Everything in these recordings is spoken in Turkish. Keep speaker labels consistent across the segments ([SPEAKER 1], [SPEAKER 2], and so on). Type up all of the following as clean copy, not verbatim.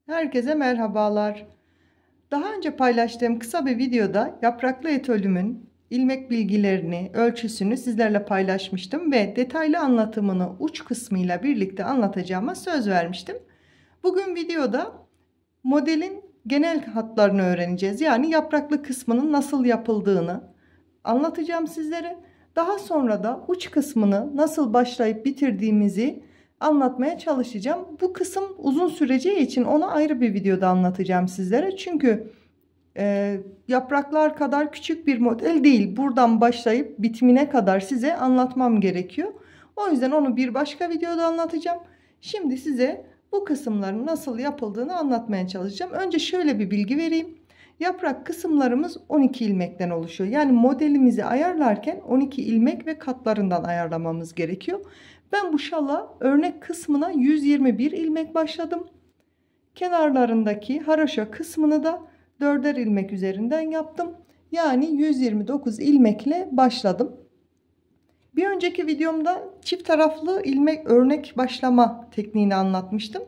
[SPEAKER 1] Herkese merhabalar. Daha önce paylaştığım kısa bir videoda yapraklı etolümün ilmek bilgilerini, ölçüsünü sizlerle paylaşmıştım ve detaylı anlatımını uç kısmıyla birlikte anlatacağıma söz vermiştim. Bugün videoda modelin genel hatlarını öğreneceğiz. Yani yapraklı kısmının nasıl yapıldığını anlatacağım sizlere. Daha sonra da uç kısmını nasıl başlayıp bitirdiğimizi anlatmaya çalışacağım. Bu kısım uzun süreceği için onu ayrı bir videoda anlatacağım sizlere. Çünkü yapraklar kadar küçük bir model değil. Buradan başlayıp bitimine kadar size anlatmam gerekiyor. O yüzden onu bir başka videoda anlatacağım. Şimdi size bu kısımların nasıl yapıldığını anlatmaya çalışacağım. Önce şöyle bir bilgi vereyim. Yaprak kısımlarımız 12 ilmekten oluşuyor. Yani modelimizi ayarlarken 12 ilmek ve katlarından ayarlamamız gerekiyor. Ben bu şala örnek kısmına 121 ilmek başladım. Kenarlarındaki haroşa kısmını da 4'er ilmek üzerinden yaptım. Yani 129 ilmekle başladım. Bir önceki videomda çift taraflı ilmek örnek başlama tekniğini anlatmıştım.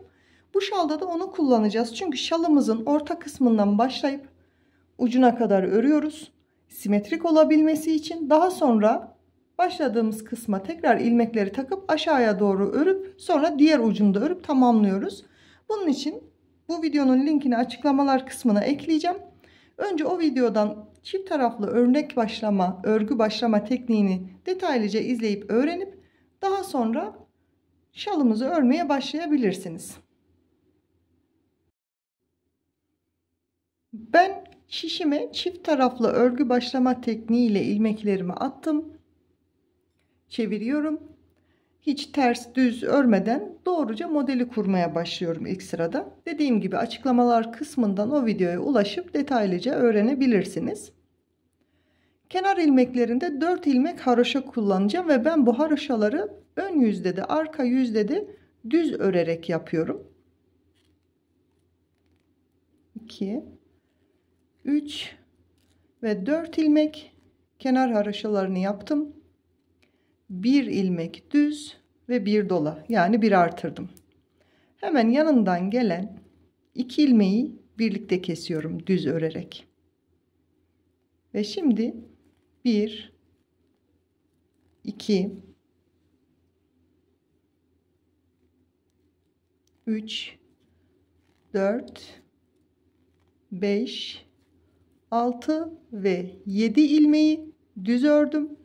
[SPEAKER 1] Bu şalda da onu kullanacağız. Çünkü şalımızın orta kısmından başlayıp ucuna kadar örüyoruz. Simetrik olabilmesi için daha sonra başladığımız kısma tekrar ilmekleri takıp aşağıya doğru örüp sonra diğer ucunu da örüp tamamlıyoruz. Bunun için bu videonun linkini açıklamalar kısmına ekleyeceğim. Önce o videodan çift taraflı örnek başlama, örgü başlama tekniğini detaylıca izleyip öğrenip daha sonra şalımızı örmeye başlayabilirsiniz. Ben şişime çift taraflı örgü başlama tekniği ile ilmeklerimi attım. Çeviriyorum. Hiç ters düz örmeden doğruca modeli kurmaya başlıyorum ilk sırada. Dediğim gibi açıklamalar kısmından o videoya ulaşıp detaylıca öğrenebilirsiniz. Kenar ilmeklerinde 4 ilmek haroşa kullanacağım ve ben bu haroşaları ön yüzde de arka yüzde de düz örerek yapıyorum. 2 3 ve 4 ilmek kenar haroşalarını yaptım. 1 ilmek düz ve 1 dola, yani 1 artırdım. Hemen yanından gelen 2 ilmeği birlikte kesiyorum düz örerek. Ve şimdi 1 2 3 4 5 6 ve 7 ilmeği düz ördüm.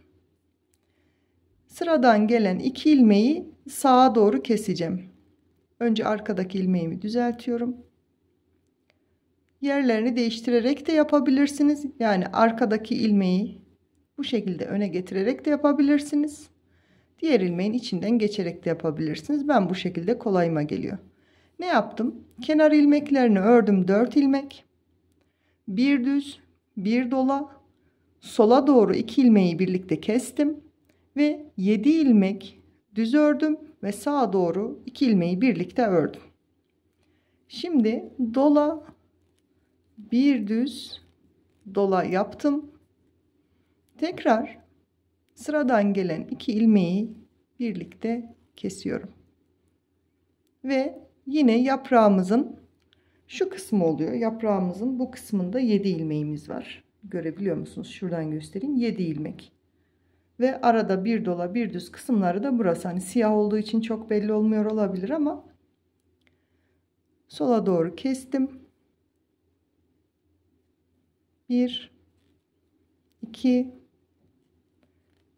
[SPEAKER 1] Sıradan gelen 2 ilmeği sağa doğru keseceğim. Önce arkadaki ilmeğimi düzeltiyorum. Yerlerini değiştirerek de yapabilirsiniz. Yani arkadaki ilmeği bu şekilde öne getirerek de yapabilirsiniz. Diğer ilmeğin içinden geçerek de yapabilirsiniz. Ben bu şekilde kolayıma geliyor. Ne yaptım? Kenar ilmeklerini ördüm 4 ilmek. Bir düz, bir dola. Sola doğru 2 ilmeği birlikte kestim ve 7 ilmek düz ördüm ve sağa doğru 2 ilmeği birlikte ördüm. Şimdi dola, bir düz, dola yaptım. Tekrar sıradan gelen 2 ilmeği birlikte kesiyorum. Ve yine yaprağımızın şu kısmı oluyor. Yaprağımızın bu kısmında 7 ilmeğimiz var. Görebiliyor musunuz? Şuradan göstereyim. 7 ilmek. Ve arada bir dola bir düz kısımları da burası. Hani siyah olduğu için çok belli olmuyor olabilir ama sola doğru kestim. 1 2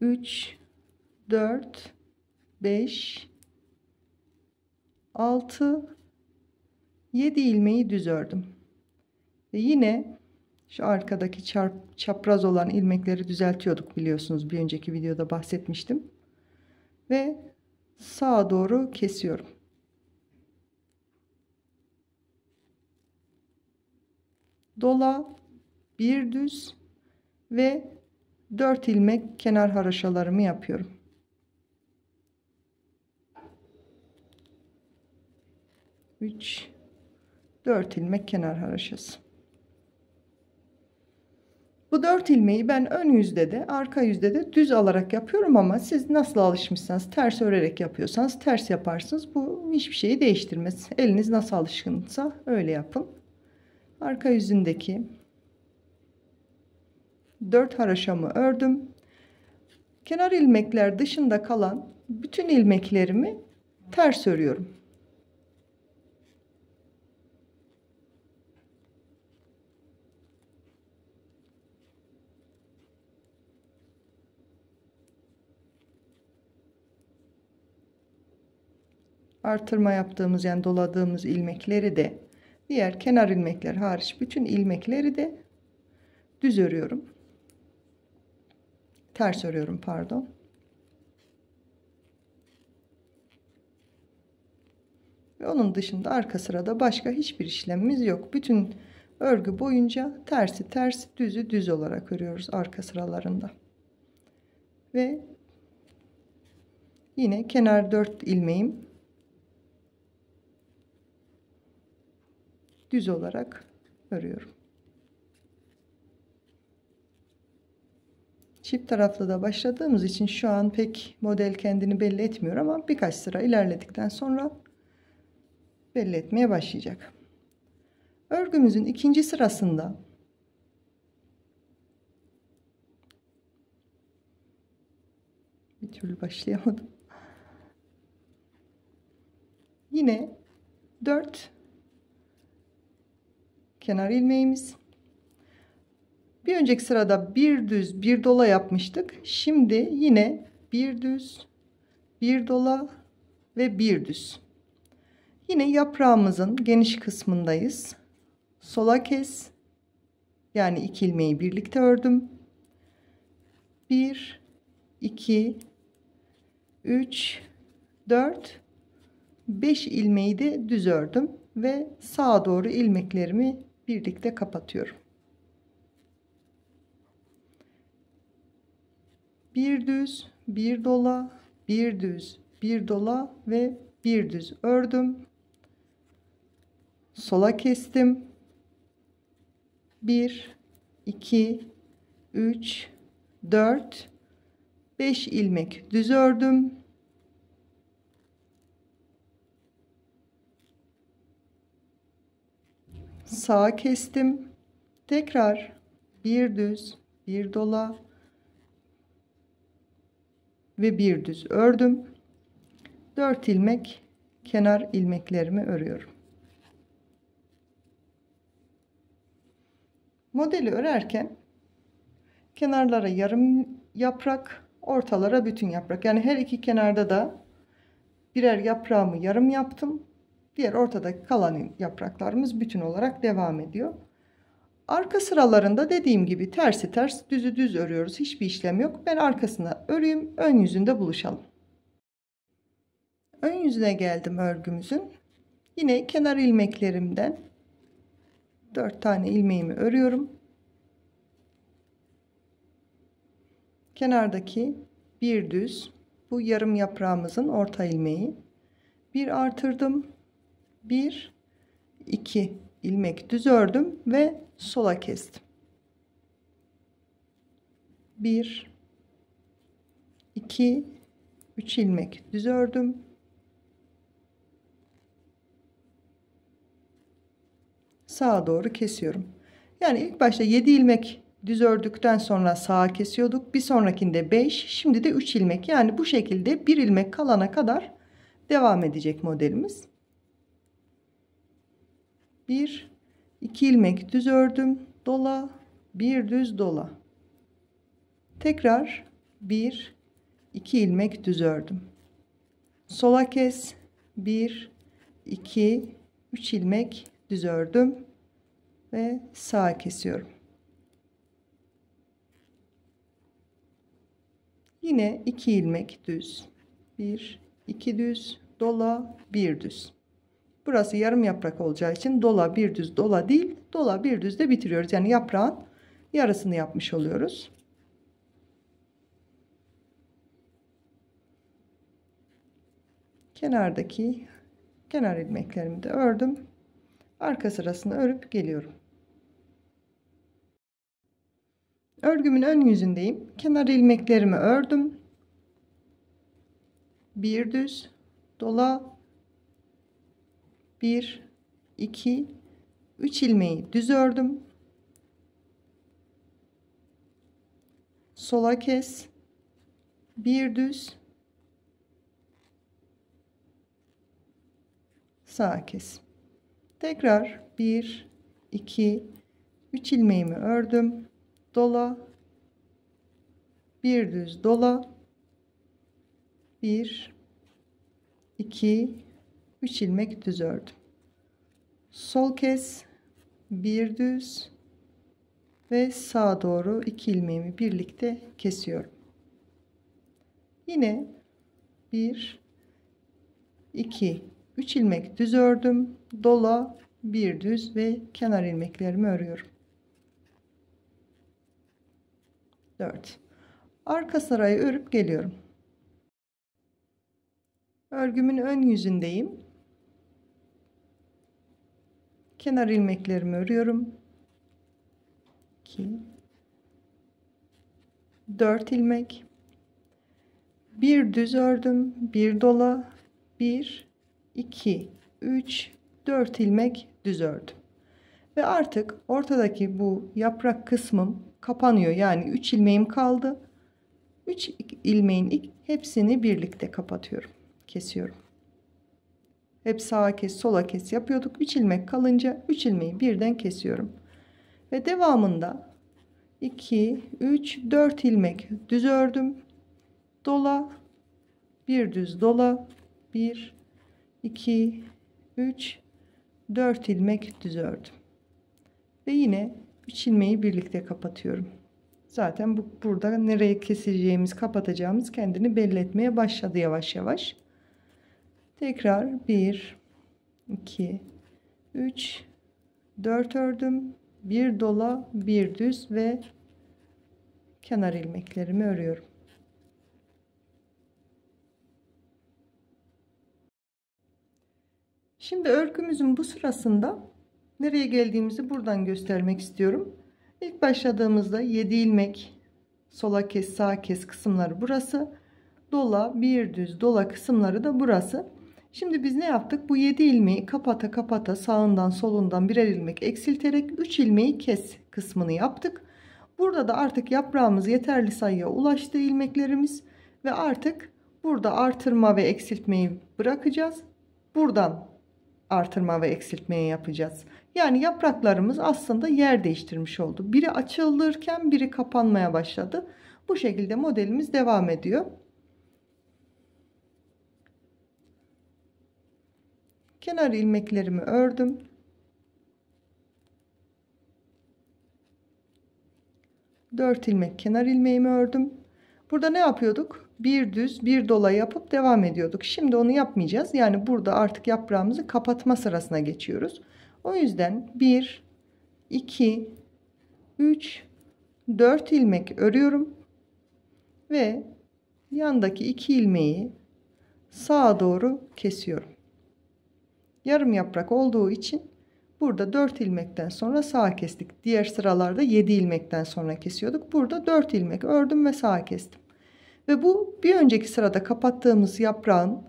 [SPEAKER 1] 3 4 5 6 7 ilmeği düz ördüm. Ve yine şu arkadaki çapraz olan ilmekleri düzeltiyorduk, biliyorsunuz, bir önceki videoda bahsetmiştim. Ve sağa doğru kesiyorum. Dola, bir düz ve 4 ilmek kenar haroşalarımı yapıyorum. Üç, 4 ilmek kenar haroşası. Bu 4 ilmeği ben ön yüzde de arka yüzde de düz alarak yapıyorum ama siz nasıl alışmışsanız, ters örerek yapıyorsanız ters yaparsınız. Bu hiçbir şeyi değiştirmez. Eliniz nasıl alışkınsa öyle yapın. Arka yüzündeki 4 haroşamı ördüm. Kenar ilmekler dışında kalan bütün ilmeklerimi ters örüyorum. Artırma yaptığımız, yani doladığımız ilmekleri de, diğer kenar ilmekler hariç bütün ilmekleri de düz örüyorum. Ters örüyorum, pardon. Ve onun dışında arka sırada başka hiçbir işlemimiz yok. Bütün örgü boyunca tersi ters, düzü düz olarak örüyoruz arka sıralarında. Ve yine kenar 4 ilmeğim düz olarak örüyorum. Çift taraflı da başladığımız için şu an pek model kendini belli etmiyor ama birkaç sıra ilerledikten sonra belli etmeye başlayacak. Örgümüzün ikinci sırasında bir türlü başlayamadım. Yine 4 kenar ilmeğimiz. Bir önceki sırada bir düz bir dola yapmıştık. Şimdi yine bir düz bir dola ve bir düz. Yine yaprağımızın geniş kısmındayız. Sola kes, yani 2 ilmeği birlikte ördüm. 1 2 3 4 5 ilmeği de düz ördüm ve sağa doğru ilmeklerimi birlikte kapatıyorum. Bir düz bir dola, bir düz bir dola ve bir düz ördüm. Sola kestim. 1 2 3 4 5 ilmek düz ördüm. Sağa kestim. Tekrar bir düz bir dola ve bir düz ördüm. 4 ilmek kenar ilmeklerimi örüyorum. Modeli örerken kenarlara yarım yaprak, ortalara bütün yaprak, yani her iki kenarda da birer yaprağımı yarım yaptım. Diğer ortadaki kalan yapraklarımız bütün olarak devam ediyor. Arka sıralarında dediğim gibi tersi ters, düzü düz örüyoruz. Hiçbir işlem yok. Ben arkasına öreyim, ön yüzünde buluşalım. Ön yüzüne geldim örgümüzün. Yine kenar ilmeklerimden 4 tane ilmeğimi örüyorum. Kenardaki bir düz, bu yarım yaprağımızın orta ilmeği. Bir artırdım. 1 2 ilmek düz ördüm ve sola kestim. 1 2 3 ilmek düz ördüm. Sağa doğru kesiyorum. Yani ilk başta 7 ilmek düz ördükten sonra sağa kesiyorduk. Bir sonrakinde 5, şimdi de 3 ilmek. Yani bu şekilde 1 ilmek kalana kadar devam edecek modelimiz. 1 2 ilmek düz ördüm, dola, bir düz dola. Tekrar 1 2 ilmek düz ördüm. Sola kes, 1 2 3 ilmek düz ördüm ve sağa kesiyorum. Yine 2 ilmek düz, 1 2 düz dola, bir düz. Burası yarım yaprak olacağı için dola bir düz dola değil, dola bir düz de bitiriyoruz. Yani yaprağın yarısını yapmış oluyoruz. Kenardaki kenar ilmeklerimi de ördüm. Arka sırasını örüp geliyorum. Örgümün ön yüzündeyim. Kenar ilmeklerimi ördüm. Bir düz dola, 1 2 3 ilmeği düz ördüm. Sola kes, bir düz, sağa kes. Tekrar 1 2 3 ilmeğimi ördüm. Dola, bir düz dola, 1 2 3 ilmek düz ördüm. Sol kes, bir düz ve sağa doğru 2 ilmeğimi birlikte kesiyorum. Yine 1 2 3 ilmek düz ördüm. Dola, bir düz ve kenar ilmeklerimi örüyorum. 4. Arka sırayı örüp geliyorum. Örgümün ön yüzündeyim. Kenar ilmeklerimi örüyorum. 2 4 ilmek, bir düz ördüm, bir dola, 1 2 3 4 ilmek düz ördüm ve artık ortadaki bu yaprak kısmım kapanıyor. Yani 3 ilmeğim kaldı. 3 ilmeğin hepsini birlikte kapatıyorum, kesiyorum. Hep sağa kes, sola kes yapıyorduk. 3 ilmek kalınca 3 ilmeği birden kesiyorum ve devamında 2 3 4 ilmek düz ördüm. Dola, bir düz dola, 1 2 3 4 ilmek düz ördüm ve yine 3 ilmeği birlikte kapatıyorum. Zaten burada nereye keseceğimiz, kapatacağımız kendini belli etmeye başladı yavaş yavaş. Tekrar 1 2 3 4 ördüm, bir dola, bir düz ve kenar ilmeklerimi örüyorum. Şimdi örgümüzün bu sırasında nereye geldiğimizi buradan göstermek istiyorum. İlk başladığımızda 7 ilmek, sola kes, sağa kes kısımları burası. Dola, bir düz dola kısımları da burası. Şimdi biz ne yaptık? Bu 7 ilmeği kapata kapata sağından solundan birer ilmek eksilterek 3 ilmeği kes kısmını yaptık. Burada da artık yaprağımız yeterli sayıya ulaştı ilmeklerimiz ve artık burada artırma ve eksiltmeyi bırakacağız. Buradan artırma ve eksiltmeyi yapacağız. Yani yapraklarımız aslında yer değiştirmiş oldu. Biri açılırken biri kapanmaya başladı. Bu şekilde modelimiz devam ediyor. Kenar ilmeklerimi ördüm. Dört ilmek kenar ilmeğimi ördüm. Burada ne yapıyorduk? Bir düz bir dola yapıp devam ediyorduk. Şimdi onu yapmayacağız. Yani burada artık yaprağımızı kapatma sırasına geçiyoruz. O yüzden 1 2 3 4 ilmek örüyorum ve yandaki 2 ilmeği sağa doğru kesiyorum. Yarım yaprak olduğu için burada 4 ilmekten sonra sağa kestik. Diğer sıralarda 7 ilmekten sonra kesiyorduk. Burada 4 ilmek ördüm ve sağa kestim. Ve bu bir önceki sırada kapattığımız yaprağın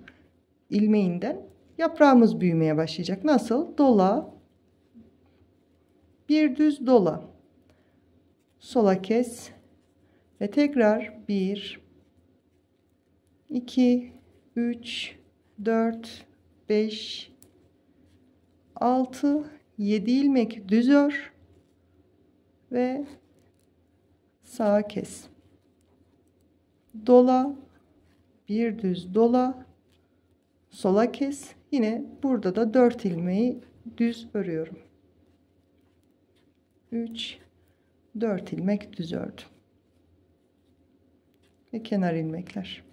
[SPEAKER 1] ilmeğinden yaprağımız büyümeye başlayacak. Nasıl? Dola, bir düz dola, sola kes ve tekrar 1 2 3 4 5 6 7 ilmek düz ör ve sağa kes. Dola, bir düz dola, sola kes. Yine burada da 4 ilmeği düz örüyorum. 3 4 ilmek düz ördüm ve kenar ilmekler.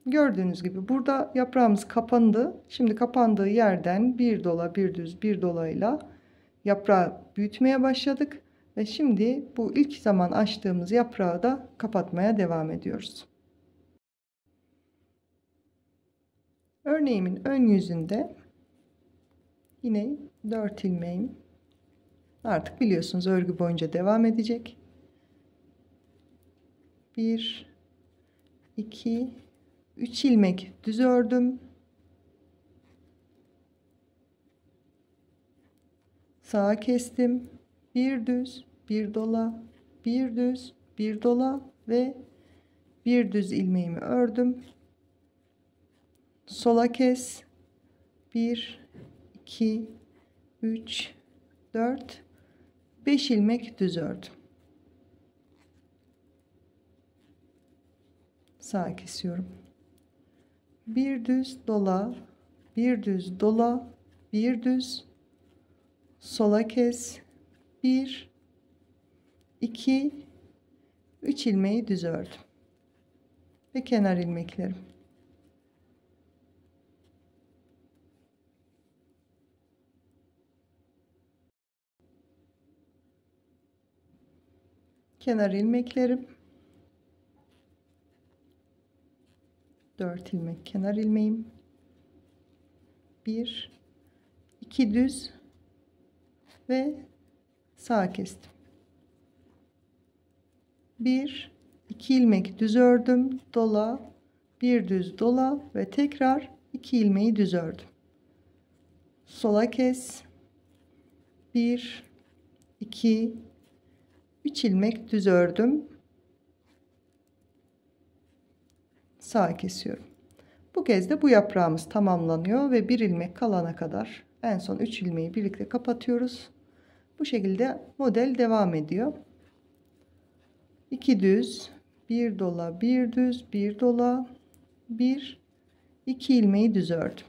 [SPEAKER 1] Gördüğünüz gibi burada yaprağımız kapandı. Şimdi kapandığı yerden bir dola, bir düz, bir dolayla yaprağı büyütmeye başladık ve şimdi bu ilk zaman açtığımız yaprağı da kapatmaya devam ediyoruz. Örneğimin ön yüzünde yine 4 ilmeğim. Artık biliyorsunuz örgü boyunca devam edecek. 1 2 3 ilmek düz ördüm. Sağa kestim. Bir düz, bir dola, bir düz, bir dola ve bir düz ilmeğimi ördüm. Sola kes. 1 2 3 4 5 ilmek düz ördüm. Sağa kesiyorum. Bir düz dola, bir düz dola, bir düz, sola kes. 1 2 3 ilmeği düz ördüm ve kenar ilmeklerim. Kenar ilmeklerim. 4 ilmek kenar ilmeğim. 1 2 düz ve sağa kestim. 1 2 ilmek düz ördüm, dola, bir düz dola ve tekrar 2 ilmeği düz ördüm. Sola kes. 1 2 3 ilmek düz ördüm. Sağa kesiyorum. Bu kez de bu yaprağımız tamamlanıyor ve bir ilmek kalana kadar en son 3 ilmeği birlikte kapatıyoruz. Bu şekilde model devam ediyor. 2 düz, bir dola, bir düz, bir dola, 1 2 ilmeği düz ördüm.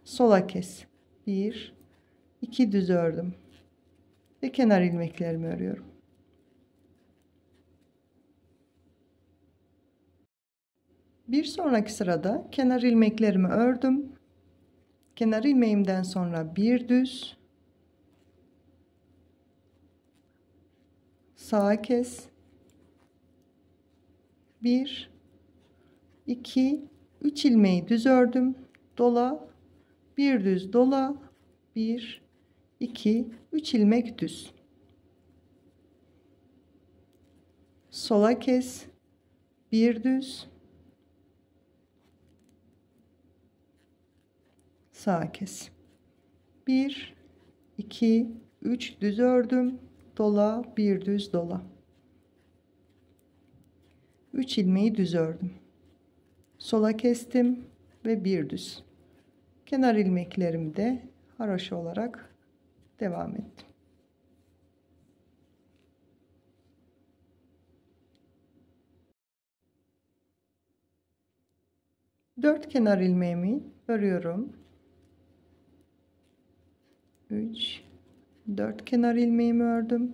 [SPEAKER 1] Sola kes. 1 2 düz ördüm ve kenar ilmeklerimi örüyorum. Bir sonraki sırada kenar ilmeklerimi ördüm. Kenar ilmeğimden sonra bir düz, sağa kes. 1 2 3 ilmeği düz ördüm. Dola, bir düz dola, 1 2 3 ilmek düz. Sola kes. Bir düz, sağa kes. 1 2 3 düz ördüm. Dola, bir düz dola. 3 ilmeği düz ördüm. Sola kestim ve bir düz. Kenar ilmeklerimi de haroşa olarak devam ettim. Dört kenar ilmeğimi örüyorum. 3 4 kenar ilmeğimi ördüm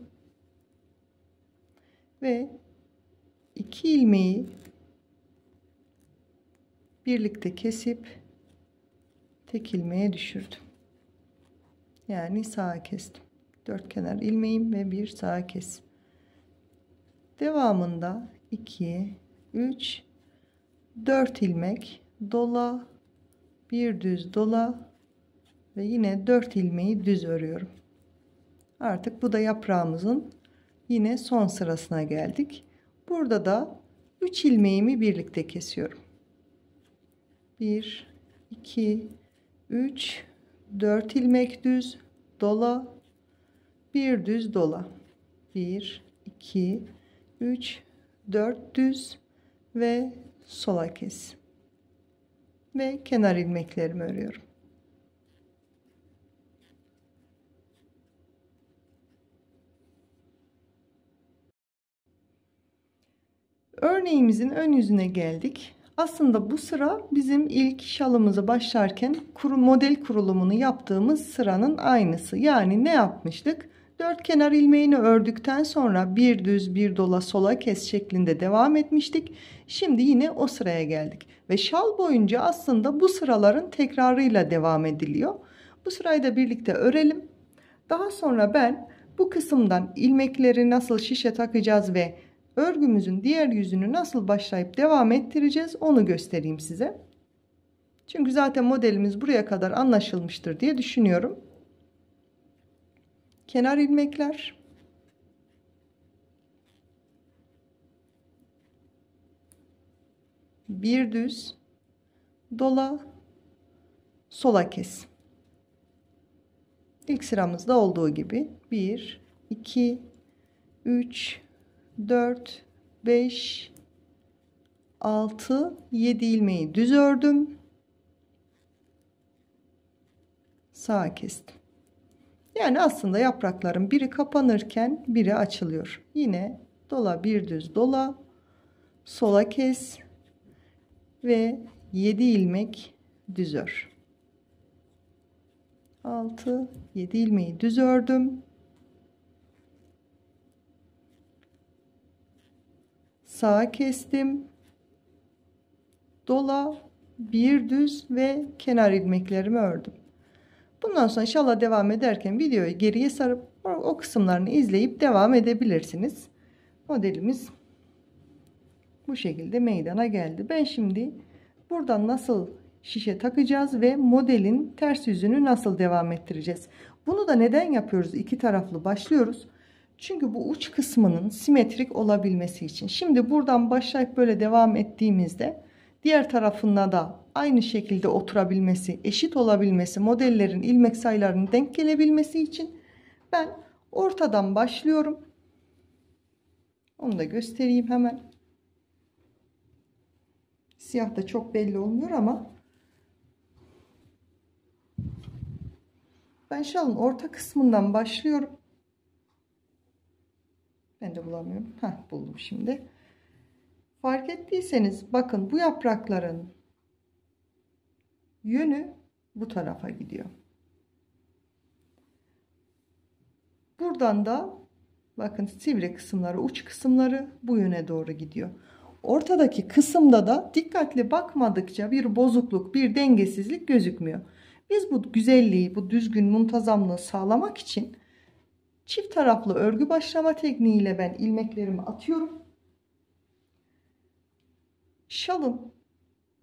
[SPEAKER 1] ve 2 ilmeği birlikte kesip tek ilmeğe düşürdüm. Yani sağa kestim. 4 kenar ilmeğim ve bir sağa kes. Devamında 2 3 4 ilmek dola, bir düz dola ve yine 4 ilmeği düz örüyorum. Artık bu da yaprağımızın yine son sırasına geldik. Burada da 3 ilmeğimi birlikte kesiyorum. 1 2 3 4 ilmek düz dola, bir düz dola, 1 2 3 4 düz ve sola kes ve kenar ilmeklerimi örüyorum. Örneğimizin ön yüzüne geldik. Aslında bu sıra bizim ilk şalımızı başlarken model kurulumunu yaptığımız sıranın aynısı. Yani ne yapmıştık? 4 kenar ilmeğini ördükten sonra bir düz bir dola sola kes şeklinde devam etmiştik. Şimdi yine o sıraya geldik ve şal boyunca aslında bu sıraların tekrarıyla devam ediliyor. Bu sırayı da birlikte örelim. Daha sonra ben bu kısımdan ilmekleri nasıl şişe takacağız ve örgümüzün diğer yüzünü nasıl başlayıp devam ettireceğiz onu göstereyim size. Çünkü zaten modelimiz buraya kadar anlaşılmıştır diye düşünüyorum. kenar ilmekler, bir düz dola, sola kes. İlk sıramızda olduğu gibi 1 2 3 4 5 6 7 ilmeği düz ördüm, sağa kestim. Yani aslında yaprakların biri kapanırken biri açılıyor. Yine dola, bir düz dola, sola kes ve 7 ilmek düz ör. 6 7 ilmeği düz ördüm, sağa kestim, dola, bir düz ve kenar ilmeklerimi ördüm. Bundan sonra inşallah devam ederken videoyu geriye sarıp o kısımlarını izleyip devam edebilirsiniz. Modelimiz bu şekilde meydana geldi. Ben şimdi buradan nasıl şişe takacağız ve modelin ters yüzünü nasıl devam ettireceğiz? Bunu da neden yapıyoruz? İki taraflı başlıyoruz. Çünkü bu uç kısmının simetrik olabilmesi için. Şimdi buradan başlayıp böyle devam ettiğimizde diğer tarafında da aynı şekilde oturabilmesi, eşit olabilmesi, modellerin ilmek sayılarının denk gelebilmesi için ben ortadan başlıyorum. Onu da göstereyim hemen. Siyah da çok belli olmuyor ama ben şalın orta kısmından başlıyorum. Ben de bulamıyorum. Heh, buldum şimdi. Fark ettiyseniz bakın, bu yaprakların yönü bu tarafa gidiyor. Buradan da bakın sivri kısımları, uç kısımları bu yöne doğru gidiyor. Ortadaki kısımda da dikkatli bakmadıkça bir bozukluk, bir dengesizlik gözükmüyor. Biz bu güzelliği, bu düzgün muntazamlığı sağlamak için çift taraflı örgü başlama tekniğiyle ben ilmeklerimi atıyorum. Şalın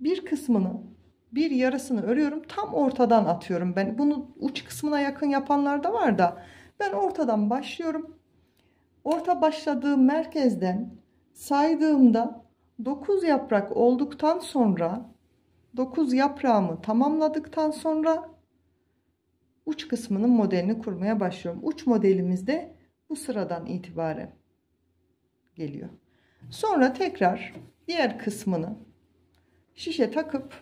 [SPEAKER 1] bir kısmını, bir yarısını örüyorum. Tam ortadan atıyorum. Ben bunu uç kısmına yakın yapanlar da var da ben ortadan başlıyorum. Orta başladığım merkezden saydığımda 9 yaprak olduktan sonra, 9 yaprağımı tamamladıktan sonra uç kısmının modelini kurmaya başlıyorum. Uç modelimiz de bu sıradan itibaren geliyor. Sonra tekrar diğer kısmını şişe takıp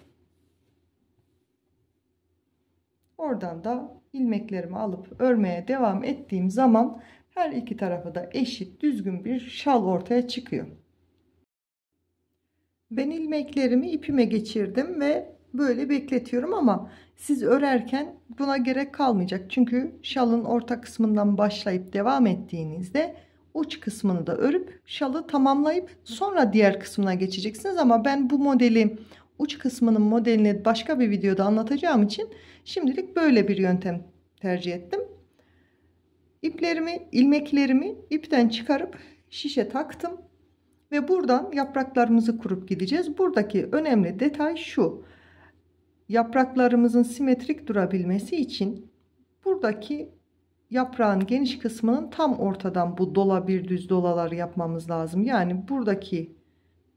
[SPEAKER 1] oradan da ilmeklerimi alıp örmeye devam ettiğim zaman her iki tarafı da eşit, düzgün bir şal ortaya çıkıyor. Ben ilmeklerimi ipime geçirdim ve böyle bekletiyorum ama siz örerken buna gerek kalmayacak. Çünkü şalın orta kısmından başlayıp devam ettiğinizde uç kısmını da örüp şalı tamamlayıp sonra diğer kısmına geçeceksiniz. Ama ben bu modeli, uç kısmının modelini başka bir videoda anlatacağım için şimdilik böyle bir yöntem tercih ettim. İplerimi, ilmeklerimi ipten çıkarıp şişe taktım ve buradan yapraklarımızı kurup gideceğiz. Buradaki önemli detay şu: yapraklarımızın simetrik durabilmesi için buradaki yaprağın geniş kısmının tam ortadan bu dola, bir düz dolalar yapmamız lazım. Yani buradaki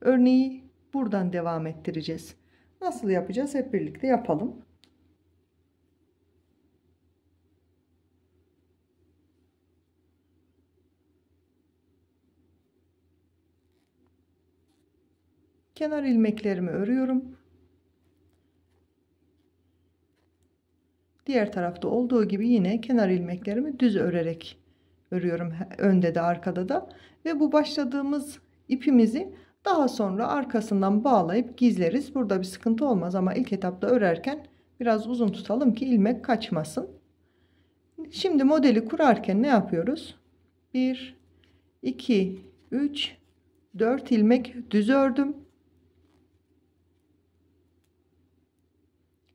[SPEAKER 1] örneği buradan devam ettireceğiz. Nasıl yapacağız? Hep birlikte yapalım. Kenar ilmeklerimi örüyorum. Diğer tarafta olduğu gibi yine kenar ilmeklerimi düz örerek örüyorum, önde de arkada da. Ve bu başladığımız ipimizi daha sonra arkasından bağlayıp gizleriz. Burada bir sıkıntı olmaz ama ilk etapta örerken biraz uzun tutalım ki ilmek kaçmasın. Şimdi modeli kurarken ne yapıyoruz? 1 2 3 4 ilmek düz ördüm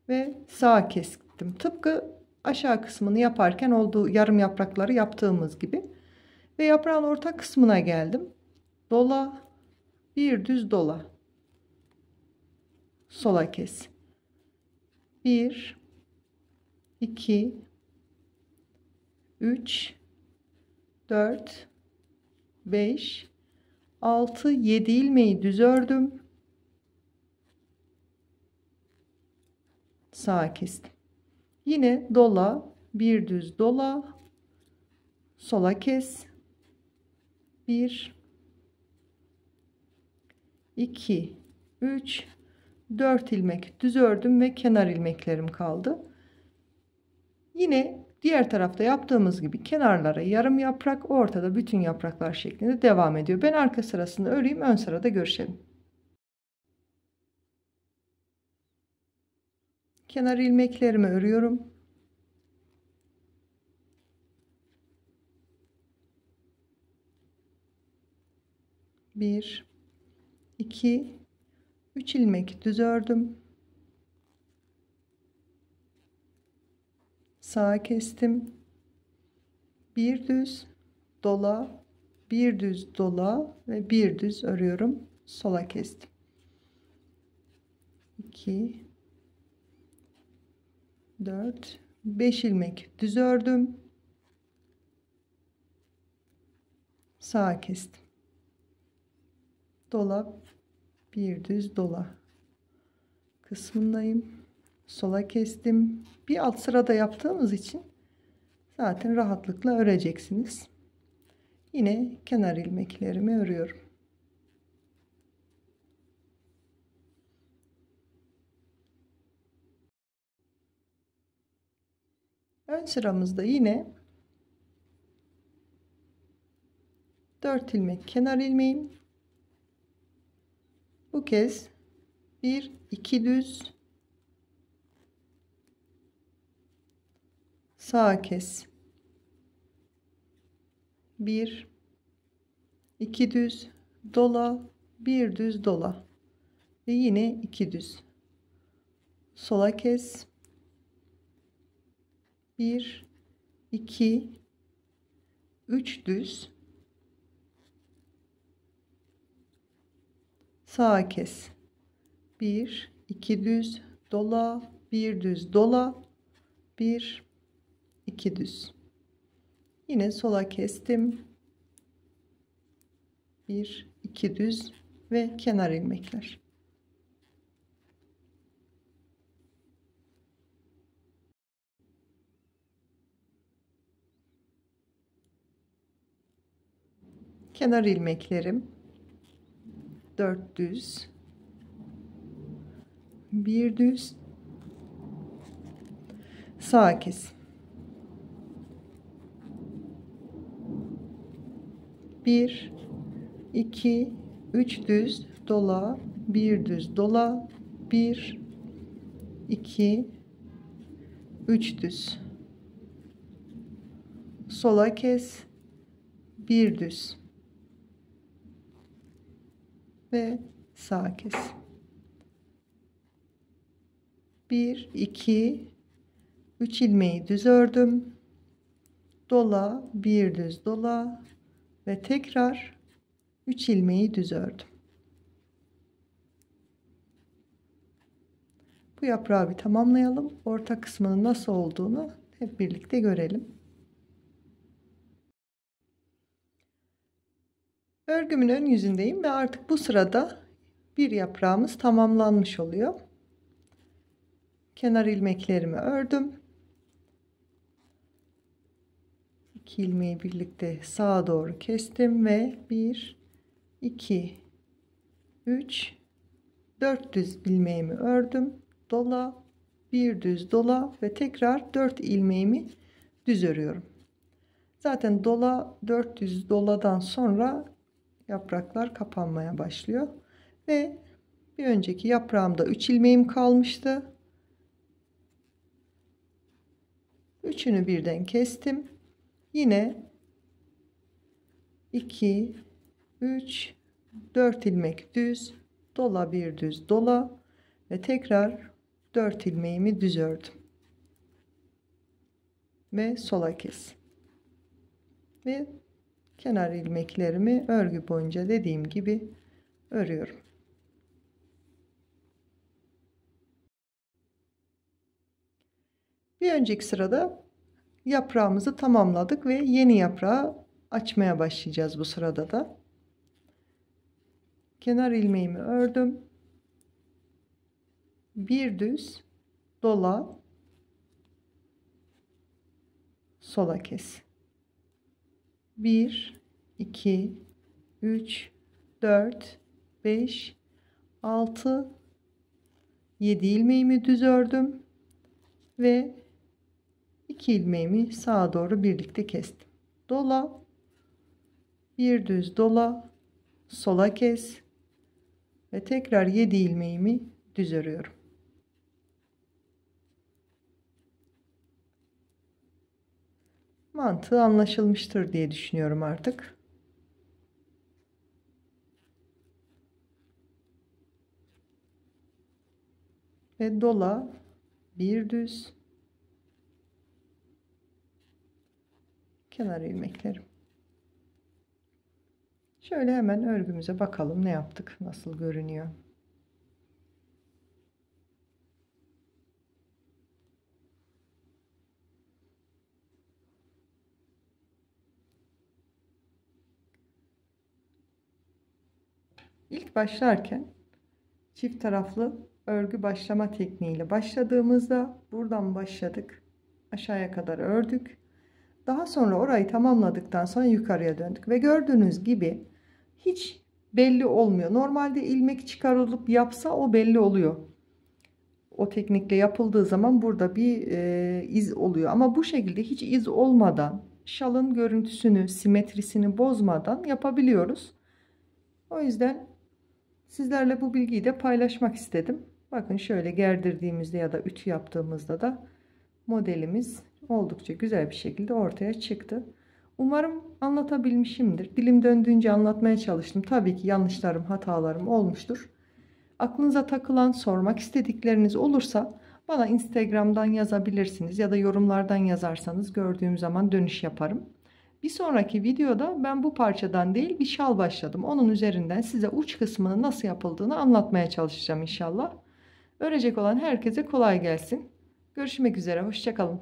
[SPEAKER 1] ve sağa kestim. Tıpkı aşağı kısmını yaparken olduğu yarım yaprakları yaptığımız gibi. Ve yaprağın orta kısmına geldim. Dola, bir düz dola, sola kes. 1 2 3 4, 5, 6, 7 ilmeği düz ördüm. Sağa kestim. Yine dola, bir düz dola, sola kes. 1, 2, 3, 4 ilmek düz ördüm ve kenar ilmeklerim kaldı. Yine diğer tarafta yaptığımız gibi kenarlara yarım yaprak, ortada bütün yapraklar şeklinde devam ediyor. Ben arka sırasını öreyim, ön sırada görüşelim. Kenar ilmeklerimi örüyorum. Bir, iki, 3 ilmek düz ördüm. Sağa kestim. Bir düz dola, bir düz dola ve bir düz örüyorum. Sola kestim. 2, 4, 5 ilmek düz ördüm. Sağa kestim. Dola, bir düz dola kısmındayım. Sola kestim. Bir alt sırada yaptığımız için zaten rahatlıkla öreceksiniz. Yine kenar ilmeklerimi örüyorum. Ön sıramızda yine 4 ilmek kenar ilmeğim. Bu kez 1, 2 düz, sağa kes. 1, 2 düz dola, bir düz dola ve yine 2 düz. Sola kes. 1, 2, 3 düz. Sağa kes. 1, 2 düz dola, bir düz dola, 1, 2 düz. Yine sola kestim. 1, 2 düz ve kenar ilmekler. Kenar ilmeklerim 4 düz, bir düz, sağa kes. 1, 2, 3 düz dola, bir düz dola, 1, 2, 3 düz. Sola kes, bir düz ve sağa kes. 1, 2, 3 ilmeği düz ördüm. Dola, bir düz dola ve tekrar 3 ilmeği düz ördüm. Bu yaprağı bir tamamlayalım. Orta kısmının nasıl olduğunu hep birlikte görelim. Örgümün ön yüzündeyim ve artık bu sırada bir yaprağımız tamamlanmış oluyor. Kenar ilmeklerimi ördüm. 2 ilmeği birlikte sağa doğru kestim ve 1, 2, 3, 4 düz ilmeğimi ördüm. Dola, bir düz dola ve tekrar 4 ilmeğimi düz örüyorum. Zaten dola, 4 düz doladan sonra yapraklar kapanmaya başlıyor ve bir önceki yaprağımda 3 ilmeğim kalmıştı. Üçünü birden kestim. Yine 2, 3, 4 ilmek düz dola, bir düz dola ve tekrar 4 ilmeğimi düz ördüm ve sola kes ve kenar ilmeklerimi örgü boyunca dediğim gibi örüyorum. Bir önceki sırada yaprağımızı tamamladık ve yeni yaprağı açmaya başlayacağız bu sırada da. Kenar ilmeğimi ördüm. Bir düz dola, sola kes. 1 2 3 4 5 6 7 ilmeğimi düz ördüm ve 2 ilmeğimi sağa doğru birlikte kestim. Dola, bir düz dola, sola kes ve tekrar 7 ilmeğimi düz örüyorum. Mantığı anlaşılmıştır diye düşünüyorum artık. Ve dola, bir düz, kenar ilmeklerim. Şöyle hemen örgümüze bakalım ne yaptık, nasıl görünüyor. İlk başlarken çift taraflı örgü başlama tekniğiyle başladığımızda buradan başladık, aşağıya kadar ördük. Daha sonra orayı tamamladıktan sonra yukarıya döndük ve gördüğünüz gibi hiç belli olmuyor. Normalde ilmek çıkarılıp yapsa o belli oluyor. O teknikle yapıldığı zaman burada bir iz oluyor. Ama bu şekilde hiç iz olmadan, şalın görüntüsünü, simetrisini bozmadan yapabiliyoruz. O yüzden sizlerle bu bilgiyi de paylaşmak istedim. Bakın şöyle gerdirdiğimizde ya da ütü yaptığımızda da modelimiz oldukça güzel bir şekilde ortaya çıktı. Umarım anlatabilmişimdir. Dilim döndüğünce anlatmaya çalıştım. Tabii ki yanlışlarım, hatalarım olmuştur. Aklınıza takılan, sormak istedikleriniz olursa bana Instagram'dan yazabilirsiniz ya da yorumlardan yazarsanız gördüğüm zaman dönüş yaparım. Bir sonraki videoda ben bu parçadan değil bir şal başladım. Onun üzerinden size uç kısmını nasıl yapıldığını anlatmaya çalışacağım inşallah. Örecek olan herkese kolay gelsin. Görüşmek üzere, hoşça kalın.